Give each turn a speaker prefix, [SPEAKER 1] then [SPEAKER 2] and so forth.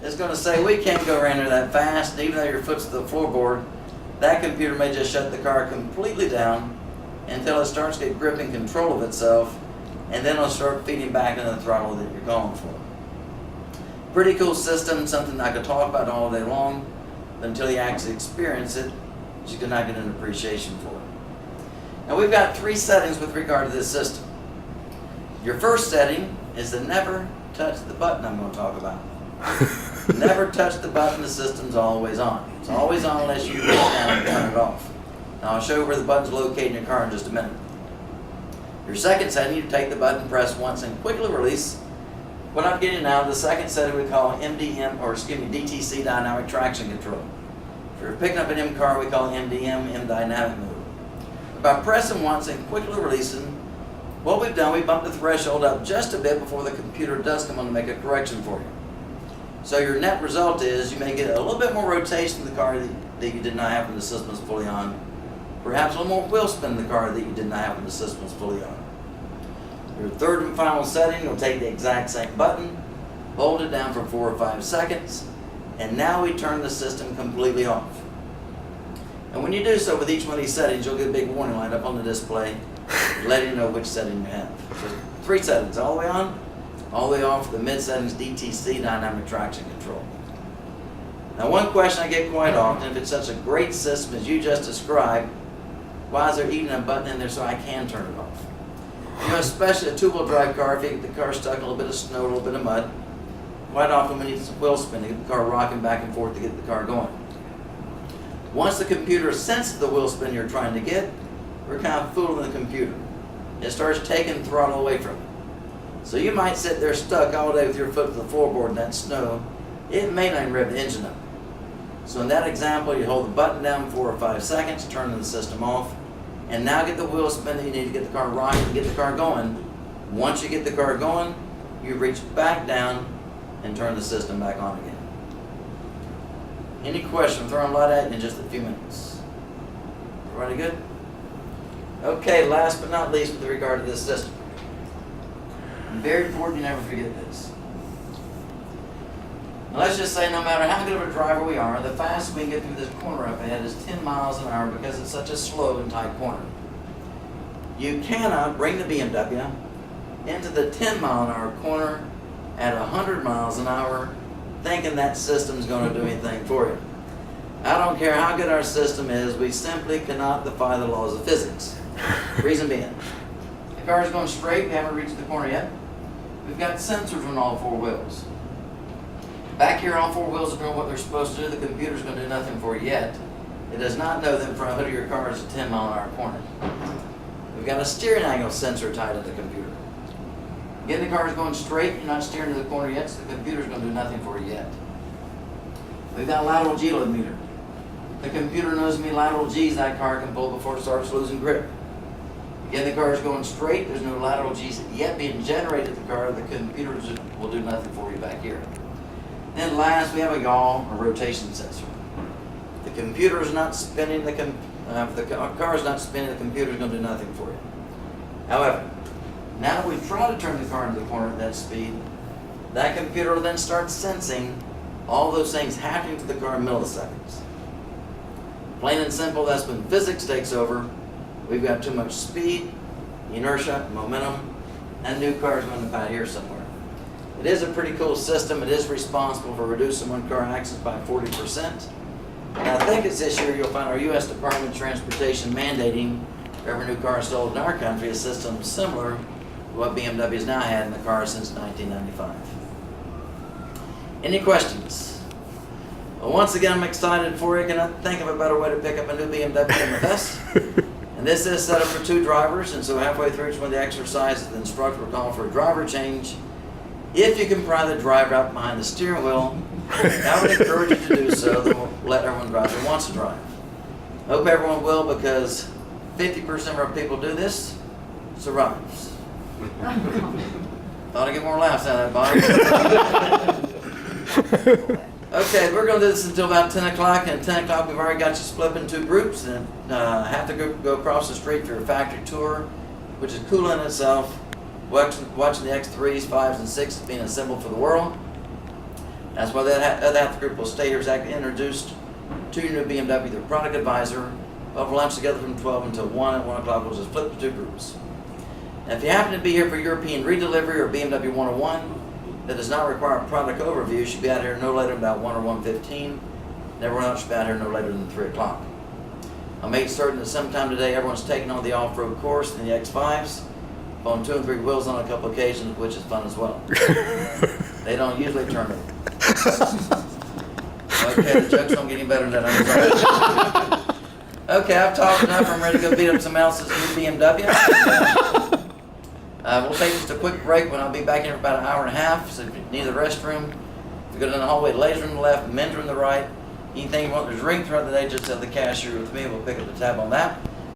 [SPEAKER 1] It's going to say we can't go around there that fast, and even though your foot's to the floorboard, that computer may just shut the car completely down until it starts to get grip and control of itself, and then it'll start feeding back into the throttle that you're going for. Pretty cool system, something I could talk about all day long, but until you actually experience it, you cannot get an appreciation for it. Now we've got 3 settings with regard to this system. Your first setting is to never touch the button I'm going to talk about. Never touch the button, the system's always on. It's always on unless you reach down and turn it off. Now I'll show you where the button's located in your car in just a minute. Your second setting, you take the button, press once, and quickly release. What I'm getting now, the second setting we call DTC, Dynamic Traction Control. If you're picking up an M car, we call MDM, M Dynamic Mode. By pressing once and quickly releasing, what we've done, we bumped the threshold up just a bit before the computer does come on to make a correction for you. So your net result is you may get a little bit more rotation in the car that you did not have when the system was fully on. Perhaps a little more wheel spin in the car that you did not have when the system was fully on. Your third and final setting, you'll take the exact same button, hold it down for 4 or 5 seconds, and now we turn the system completely off. And when you do so with each one of these settings, you'll get a big warning light up on the display letting you know which setting you have. So 3 settings, all the way on, all the way off, the mid settings, DTC, Dynamic Traction Control. Now one question I get quite often, if it's such a great system as you just described, why is there even a button in there so I can turn it off? You know, especially a 2-wheel drive car, if you get the car stuck in a little bit of snow, a little bit of mud, quite often we need some wheel spin to get the car rocking back and forth to get the car going. Once the computer senses the wheel spin you're trying to get, we're kind of fooling the computer. It starts taking throttle away from it. So you might sit there stuck all day with your foot to the floorboard in that snow. It may not even rev the engine up. So in that example, you hold the button down 4 or 5 seconds, turn the system off, and now get the wheel spin that you need to get the car rocking and get the car going. Once you get the car going, you reach back down and turn the system back on again. Any questions? Throw a lot at you in just a few minutes. Everybody good? Okay, last but not least with regard to this system. Very important you never forget this. Now let's just say no matter how good of a driver we are, the fastest we can get through this corner up ahead is 10 miles an hour because it's such a slow and tight corner. You cannot bring the BMW into the 10-mile-an-hour corner at 100 miles an hour thinking that system's going to do anything for you. I don't care how good our system is, we simply cannot defy the laws of physics. Reason being, the car is going straight, we haven't reached the corner yet. We've got sensors on all 4 wheels. Back here, all 4 wheels are doing what they're supposed to do. The computer's going to do nothing for you yet. It does not know that in front of the hood of your car is a 10-mile-an-hour corner. We've got a steering angle sensor tied to the computer. Again, the car is going straight, you're not steering to the corner yet, so the computer's going to do nothing for you yet. We've got a lateral G load meter. The computer knows how many lateral G's that car can pull before it starts losing grip. Again, the car is going straight, there's no lateral G's yet being generated in the car, the computer will do nothing for you back here. Then last, we have a yaw, or rotation sensor. The computer is not spinning, the car is not spinning, the computer is going to do nothing for you. However, now that we try to turn the car into the corner at that speed, that computer will then start sensing all those things happening to the car in milliseconds. Plain and simple, that's when physics takes over. We've got too much speed, inertia, momentum, and new cars going to out here somewhere. It is a pretty cool system. It is responsible for reducing one-car accidents by 40%. And I think it's this year you'll find our U.S. Department of Transportation mandating for every new car sold in our country a system similar to what BMW has now had in the car since 1995. Any questions? Well, once again, I'm excited for you. I cannot think of a better way to pick up a new BMW than with us. And this is set up for 2 drivers, and so halfway through each one of the exercises, the instructor will call for a driver change. If you can pry the driver out behind the steering wheel, I would encourage you to do so. Then we'll let everyone drive who wants to drive. I hope everyone will, because 50% of our people do this, survives. Thought I'd get more laughs out of that, Bob. Okay, we're going to do this until about 10 o'clock, and at 10 o'clock we've already got you split into 2 groups, and half the group go across the street for a factory tour, which is cool in itself. watching the X3s, 5s, and 6s being assembled for the world. That's why the other half of the group will stay here as I introduced to your new BMW, their product advisor. We'll have lunch together from 12 until 1. At 1 o'clock, we'll just flip the two groups. Now, if you happen to be here for European redelivery or BMW 101 that does not require a product overview, you should be out here no later than about 1 or 1:15. And everyone else should be out here no later than 3 o'clock. I'll make certain that sometime today everyone's taking on the off-road course in the X5s, on 2 and 3 wheels on a couple occasions, which is fun as well. They don't usually turn it. Okay, the jokes don't get any better than that. I'm sorry. Okay, I've talked enough. I'm ready to go beat up some else's new BMW. We'll take just a quick break when I'll be back in for about an hour and a half. So if you need the restroom, if you go down the hallway, ladies room to the left, men's room to the right. Anything you want to drink throughout the day, just tell the cashier with me. We'll pick up the tab on that.